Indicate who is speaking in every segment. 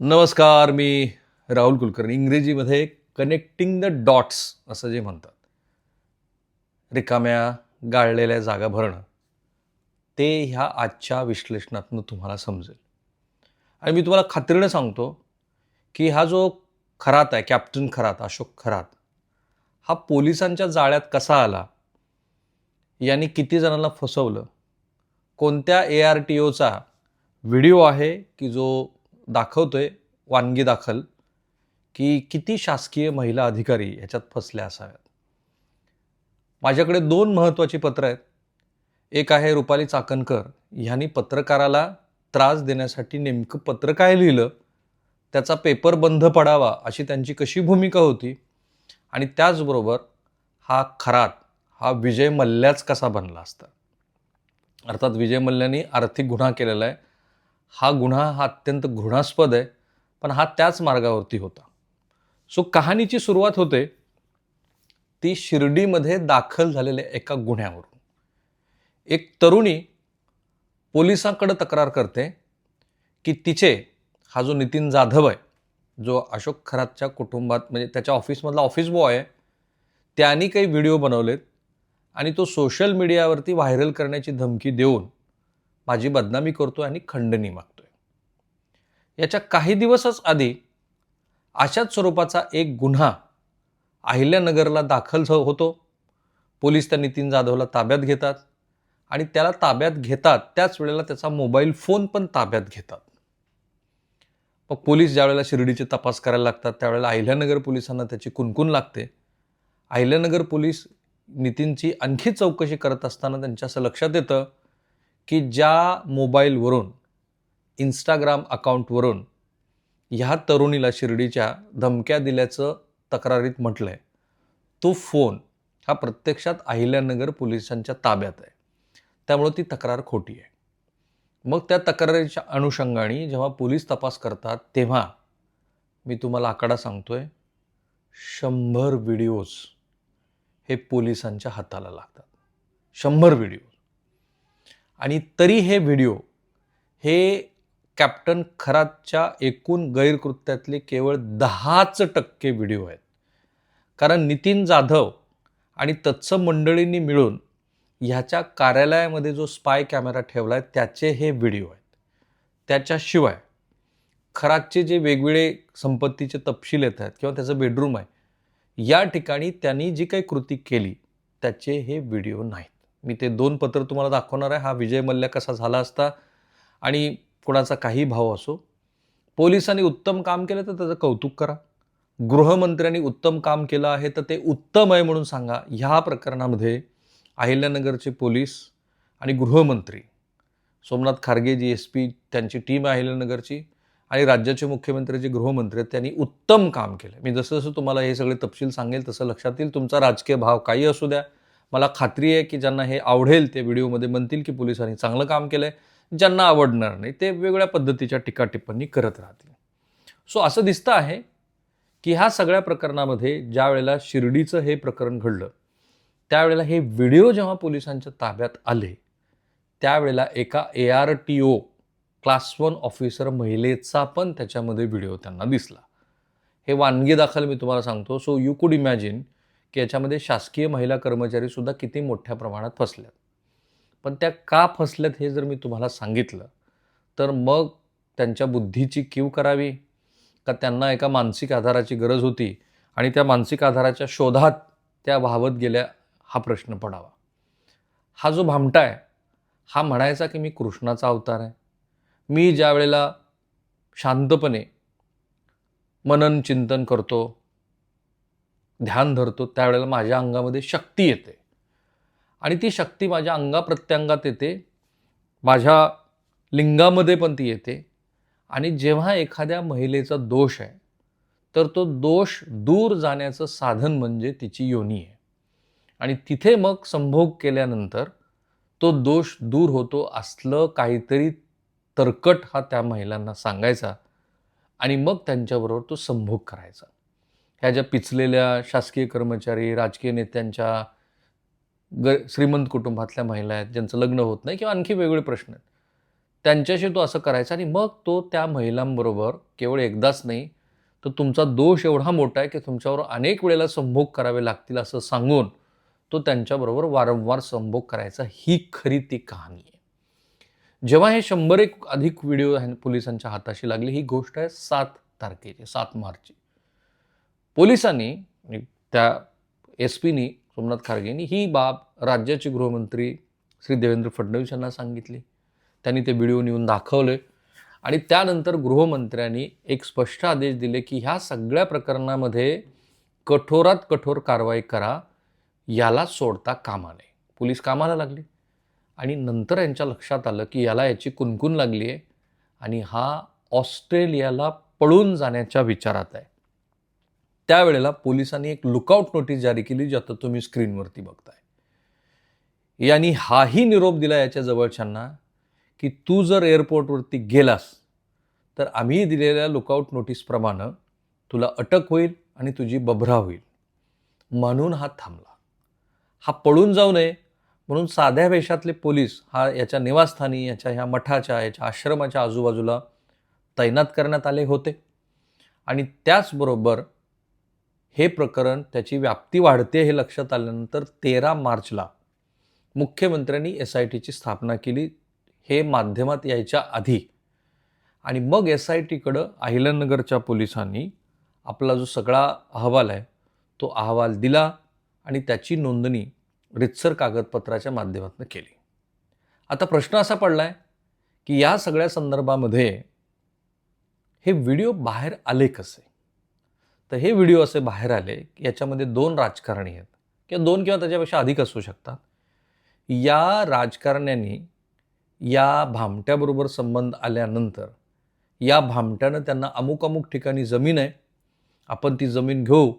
Speaker 1: नमस्कार. मी राहुल कुलकर्णी. इंग्रजीमध्ये connecting the dots असं जे म्हणतात, रिकाम्या गाळलेल्या जागा भरणं, ते ह्या आजच्या विश्लेषणातून तुम्हाला समजेल. आणि मी तुम्हाला खात्रीनं सांगतो की हा जो खरात आहे, कॅप्टन खरात, अशोक खरात, हा पोलिसांच्या जाळ्यात कसा आला, यांनी किती जणांना फसवलं, कोणत्या ARTOचा व्हिडिओ आहे की जो दाखवतोय वानगी दाखल की किती शासकीय महिला अधिकारी ह्याच्यात फसल्या असाव्यात. माझ्याकडे 2 महत्त्वाची पत्र आहेत. एक आहे रुपाली चाकणकर, ह्यांनी पत्रकाराला त्रास देण्यासाठी नेमकं पत्र काय लिहिलं, त्याचा पेपर बंद पडावा अशी त्यांची कशी भूमिका होती, आणि त्याचबरोबर हा खरात, हा विजय मल्ल्याच कसा बनला असता. अर्थात विजय मल्ल्याने आर्थिक गुन्हा केलेला आहे. हा गुन्हा हा अत्यंत घृणास्पद आहे, पण हा त्याच मार्गावरती होता. सो कहाणीची सुरुवात होते ती शिर्डीमध्ये दाखल झालेल्या एका गुन्ह्यावरून. एक तरुणी पोलिसांकडे तक्रार करते की तिचे हा जो नितीन जाधव आहे, जो अशोक खरातच्या कुटुंबात म्हणजे त्याच्या ऑफिसमधला ऑफिस बॉय आहे, त्यांनी काही व्हिडिओ बनवलेत आणि तो सोशल मीडियावरती व्हायरल करण्याची धमकी देऊन माझी बदनामी करतोय आणि खंडणी मागतोय. याच्या काही दिवसच आधी अशाच स्वरूपाचा एक गुन्हा अहिल्यानगरला दाखल होतो. पोलीस त्या नितीन जाधवला ताब्यात घेतात आणि त्याला ताब्यात घेतात त्याच वेळेला त्याचा मोबाईल फोन पण ताब्यात घेतात. मग पोलीस ज्यावेळेला शिर्डीचे तपास करायला लागतात त्यावेळेला अहिल्यानगर पोलिसांना त्याची कुणकुण लागते. अहिल्यानगर पोलीस नितीनची आणखी चौकशी करत असताना त्यांच्या असं लक्षात येतं की ज्या मोबाईलवरून, इंस्टाग्राम अकाउंटवरून ह्या तरुणीला शिर्डीच्या धमक्या दिल्याचं तक्रारीत म्हटलंय, तो फोन हा प्रत्यक्षात अहिल्यानगर पोलिसांच्या ताब्यात आहे. त्यामुळे ती तक्रार खोटी आहे. मग त्या तक्रारीच्या अनुषंगाने जेव्हा पोलीस तपास करतात तेव्हा मी तुम्हाला आकडा सांगतोय, 100 व्हिडिओज हे पोलिसांच्या हाताला लागतात. 100 व्हिडिओ. आणि तरी हे व्हिडिओ हे कॅप्टन खरातच्या एकूण गैरकृत्यातले केवळ 10% व्हिडिओ आहेत. कारण नितीन जाधव आणि तत्सम मंडळींनी मिळून ह्याच्या कार्यालयामध्ये जो स्पाय कॅमेरा ठेवला आहे त्याचे हे व्हिडिओ आहेत. त्याच्याशिवाय खरातचे जे वेगवेगळे संपत्तीचे तपशील येत आहेत किंवा त्याचं बेडरूम आहे, या ठिकाणी त्यांनी जी काही कृती केली त्याचे हे व्हिडिओ नाहीत. मी ते 2 पत्र तुम्हाला दाखवणार आहे. हा विजय मल्ल्या कसा झाला असता आणि कोणाचा काही भाव असो. पोलिसांनी उत्तम काम केलं तर त्याचं कौतुक करा. गृहमंत्र्यांनी उत्तम काम केलं आहे तर ते उत्तम आहे म्हणून सांगा. ह्या प्रकरणामध्ये अहिल्यानगरचे पोलीस आणि गृहमंत्री सोमनाथ खारगे GSP, त्यांची टीम आहे अहिल्यानगरची, आणि राज्याचे मुख्यमंत्री जे गृहमंत्री आहेत त्यांनी उत्तम काम केलं. मी जसं जसं तुम्हाला हे सगळे तपशील सांगेल तसं लक्षात येईल. तुमचा राजकीय भाव काही असू द्या, मला खात्री आहे की ज्यांना हे आवडेल ते व्हिडिओमध्ये म्हणतील की पोलिसांनी चांगलं काम केलंय. ज्यांना आवडणार नाही ते वेगवेगळ्या पद्धतीच्या टीका टिप्पणी करत राहतील. सो असं दिसतं आहे की ह्या सगळ्या प्रकरणामध्ये ज्या वेळेला शिर्डीचं हे प्रकरण घडलं त्यावेळेला हे व्हिडिओ जेव्हा पोलिसांच्या ताब्यात आले त्यावेळेला एका ARTO क्लास 1 ऑफिसर महिलेचा पण त्याच्यामध्ये व्हिडिओ त्यांना दिसला. हे वानगी दाखल मी तुम्हाला सांगतो. सो यू कुड इमॅजिन की याच्यामध्ये शासकीय महिला कर्मचारी सुद्धा किती मोठ्या प्रमाणात फसल्यात. पण त्या का फसल्यात हे जर मी तुम्हाला सांगितलं तर मग त्यांच्या बुद्धीची कीव करावी का त्यांना एका मानसिक आधाराची गरज होती आणि त्या मानसिक आधाराच्या शोधात त्या वाहवत गेल्या, हा प्रश्न पडावा. हा जो भामटा आहे हा म्हणायचा की मी कृष्णाचा अवतार आहे. मी ज्या वेळेला शांतपणे मनन चिंतन करतो, ध्यान धरतो, त्यावेळेला माझ्या अंगामध्ये शक्ती येते आणि ती शक्ती माझ्या अंगाप्रत्यंगात येते, माझ्या लिंगामध्ये पण ती येते. आणि जेव्हा एखाद्या महिलेचा दोष आहे तर तो दोष दूर जाण्याचं साधन म्हणजे तिची योनी आहे. आणि तिथे मग संभोग केल्यानंतर तो दोष दूर होतो असलं काहीतरी तरकट हा त्या महिलांना सांगायचा आणि मग त्यांच्याबरोबर तो संभोग करायचा. ह्या ज्या पिचलेल्या शासकीय कर्मचारी, राजकीय नेत्यांच्या श्रीमंत कुटुंबातल्या महिला आहेत ज्यांचं लग्न होत नाही किंवा आणखी वेगवेगळे प्रश्न आहेत, त्यांच्याशी तो असं करायचा आणि मग तो त्या महिलांबरोबर केवळ एकदाच नाही, तर तुमचा दोष एवढा मोठा आहे की तुमच्यावर अनेक वेळेला संभोग करावे लागतील असं सांगून तो त्यांच्याबरोबर वारंवार संभोग करायचा. ही खरी ती कहाणी आहे. जेव्हा हे 100 अधिक व्हिडिओ पोलिसांच्या हाताशी लागले, ही गोष्ट आहे 7 तारखेची, 7 मार्चची. पोलिसांनी त्या एस-पीनी सोमनाथ खारगेंनी ही बाब राज्याचे गृहमंत्री श्री देवेंद्र फडणवीस यांना सांगितली. त्यांनी ते व्हिडिओ नेऊन दाखवले आणि त्यानंतर गृहमंत्र्यांनी एक स्पष्ट आदेश दिले की ह्या सगळ्या प्रकरणामध्ये कठोरात कठोर कारवाई करा, याला सोडता कामा नये. पोलीस कामाला लागले आणि नंतर यांच्या लक्षात आलं की याला याची कुणकुण लागली आहे आणि हा ऑस्ट्रेलियाला पळून जाण्याच्या विचारात आहे. त्यावेळेला पोलिसांनी एक लुकआउट नोटीस जारी केली, जी आता तुम्ही स्क्रीनवरती बघताय. यांनी हाही निरोप दिला याच्या जवळच्यांना की तू जर एअरपोर्टवरती गेलास तर आम्ही दिलेल्या लुकआउट नोटीसप्रमाणे तुला अटक होईल आणि तुझी बभरा होईल. म्हणून हा थांबला. हा पळून जाऊ नये म्हणून साध्या वेशातले पोलीस हा याच्या निवासस्थानी, याच्या ह्या मठाच्या, याच्या आश्रमाच्या आजूबाजूला तैनात करण्यात आले होते. आणि त्याचबरोबर हे प्रकरण, त्याची व्याप्ती वाढते हे लक्षात आल्यानंतर 13 मार्चला मुख्यमंत्र्यांनी SITची स्थापना केली, हे माध्यमात यायच्या आधी. आणि मग SITकडं अहिल्यानगरच्या पोलिसांनी आपला जो सगळा अहवाल आहे तो अहवाल दिला आणि त्याची नोंदणी रितसर कागदपत्राच्या माध्यमातून केली. आता प्रश्न असा पडला आहे की या सगळ्या संदर्भामध्ये हे व्हिडिओ बाहेर आले कसे? तर हे व्हिडिओ असे बाहेर आले की याच्यामध्ये 2 राजकारणी आहेत किंवा 2 किंवा त्याच्यापेक्षा अधिक असू शकतात. या राजकारण्यांनी या भामट्याबरोबर संबंध आल्यानंतर या भामट्यानं त्यांना अमुक अमुक ठिकाणी जमीन आहे, आपण ती जमीन घेऊ,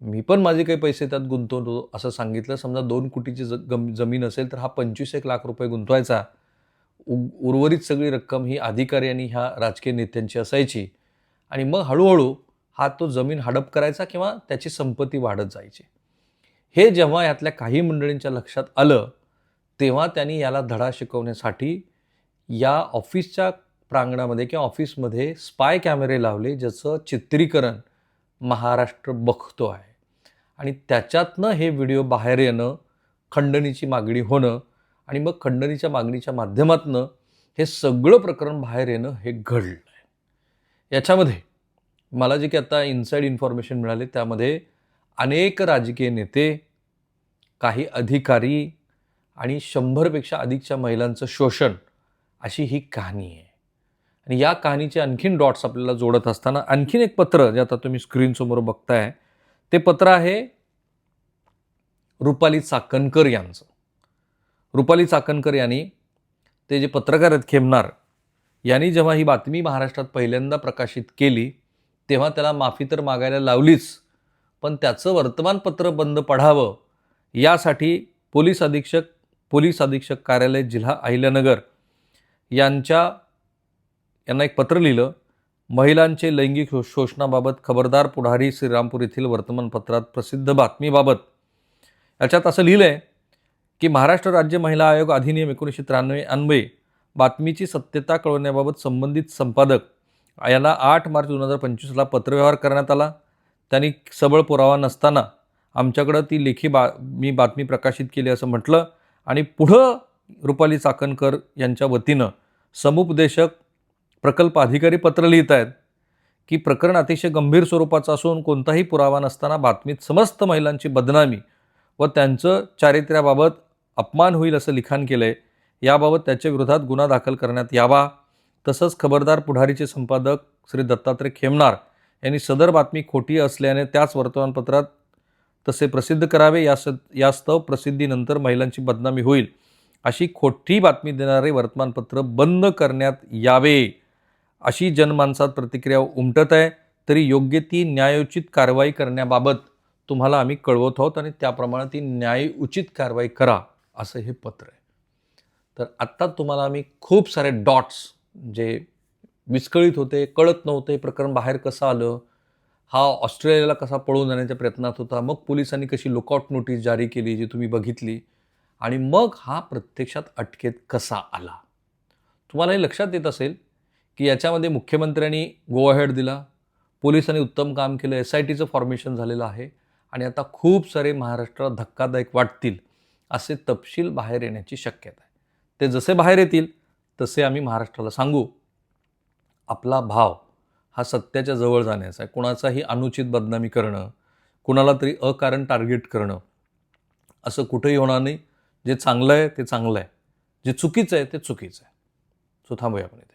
Speaker 1: मी पण माझे काही पैसे त्यात गुंतवतो असं सांगितलं. समजा 2 कोटीची जमीन असेल तर हा 25-1 लाख रुपये गुंतवायचा. उर्वरित सगळी रक्कम ही अधिकारी आणि ह्या राजकीय नेत्यांची असायची आणि मग हळूहळू हा तो जमीन हडप करायचा किंवा त्याची संपत्ती वाढत जायची. हे जेव्हा यातल्या काही मंडळींच्या लक्षात आलं तेव्हा त्यांनी याला धडा शिकवण्यासाठी या ऑफिसच्या प्रांगणामध्ये किंवा ऑफिसमध्ये स्पाय कॅमेरे लावले, ज्याचं चित्रीकरण महाराष्ट्र बघतो आहे. आणि त्याच्यातनं हे व्हिडिओ बाहेर येणं, खंडणीची मागणी होणं आणि मग खंडणीच्या मागणीच्या माध्यमातून हे सगळं प्रकरण बाहेर येणं हे घडलं आहे. याच्यामध्ये मला जे की आता इनसाईड इन्फॉर्मेशन मिळाले त्यामध्ये अनेक राजकीय नेते, काही अधिकारी आणि 100पेक्षा अधिकच्या महिलांचं शोषण, अशी ही कहाणी आहे. आणि या कहाणीचे आणखीन डॉट्स आपल्याला जोडत असताना आणखीन एक पत्र जे आता तुम्ही स्क्रीनसमोर बघताय ते पत्र आहे रुपाली चाकणकर यांचं. रुपाली चाकणकर यांनी, ते जे पत्रकार आहेत खेमनार, यांनी जेव्हा ही बातमी महाराष्ट्रात पहिल्यांदा प्रकाशित केली तेव्हा त्याला माफी तर मागायला लावलीच, पण त्याचं वर्तमानपत्र बंद पडावं यासाठी पोलीस अधीक्षक कार्यालय जिल्हा अहिल्यानगर यांना एक पत्र लिहिलं. महिलांचे लैंगिक शोषणाबाबत खबरदार पुढारी श्रीरामपूर येथील वर्तमानपत्रात प्रसिद्ध बातमीबाबत. याच्यात असं लिहिलं आहे की महाराष्ट्र राज्य महिला आयोग अधिनियम 1993 अन्वये बातमीची सत्यता कळवण्याबाबत संबंधित संपादक याला 8 मार्च 2025ला पत्रव्यवहार करण्यात आला. त्यांनी सबळ पुरावा नसताना आमच्याकडं ती लेखी मी बातमी प्रकाशित केली असं म्हटलं. आणि पुढं रुपाली चाकणकर यांच्या वतीनं समुपदेशक प्रकल्प अधिकारी पत्र लिहित आहेत की प्रकरण अतिशय गंभीर स्वरूपाचं असून कोणताही पुरावा नसताना बातमीत समस्त महिलांची बदनामी व त्यांचं चारित्र्याबाबत अपमान होईल असं लिखाण केलं आहे. याबाबत त्याच्या विरोधात गुन्हा दाखल करण्यात यावा. तसंच खबरदार पुढारीचे संपादक श्री दत्तात्रय खेमनार यांनी सदर बातमी खोटी असल्याने त्याच वर्तमानपत्रात तसे प्रसिद्ध करावे. यास्तव प्रसिद्धीनंतर महिलांची बदनामी होईल अशी खोटी बातमी देणारे वर्तमानपत्र बंद करण्यात यावे अशी जनमानसात प्रतिक्रिया उमटत आहे. तरी योग्य ती न्यायोचित कारवाई करण्याबाबत तुम्हाला आम्ही कळवत आहोत आणि त्याप्रमाणे ती न्यायोचित कारवाई करा असं हे पत्र आहे. तर आत्ता तुम्हाला आम्ही खूप सारे डॉट्स जे विस्कळीत होते, कळत नव्हते, हे प्रकरण बाहेर कसं आलं, हा ऑस्ट्रेलियाला कसा पळून जाण्याच्या प्रयत्नात होता, मग पोलिसांनी कशी लुकआउट नोटीस जारी केली जी तुम्ही बघितली, आणि मग हा प्रत्यक्षात अटकेत कसा आला, तुम्हाला हे लक्षात येत असेल की याच्यामध्ये मुख्यमंत्र्यांनी गो अहेड दिला, पोलिसांनी उत्तम काम केलं, SITचं फॉर्मेशन झालेलं आहे आणि आता खूप सारे महाराष्ट्रात धक्कादायक वाटतील असे तपशील बाहेर येण्याची शक्यता आहे. ते जसे बाहेर येतील तसे आम्ही महाराष्ट्राला सांगू. आपला भाव हा सत्याच्या जवळ जाण्याचा आहे. कुणाचाही अनुचित बदनामी करणं, कुणाला तरी अकारण टार्गेट करणं असं कुठेही होणार नाही. जे चांगलं आहे ते चांगलं आहे, जे चुकीचं आहे ते चुकीचं आहे. सो थांबूया आपण इथे.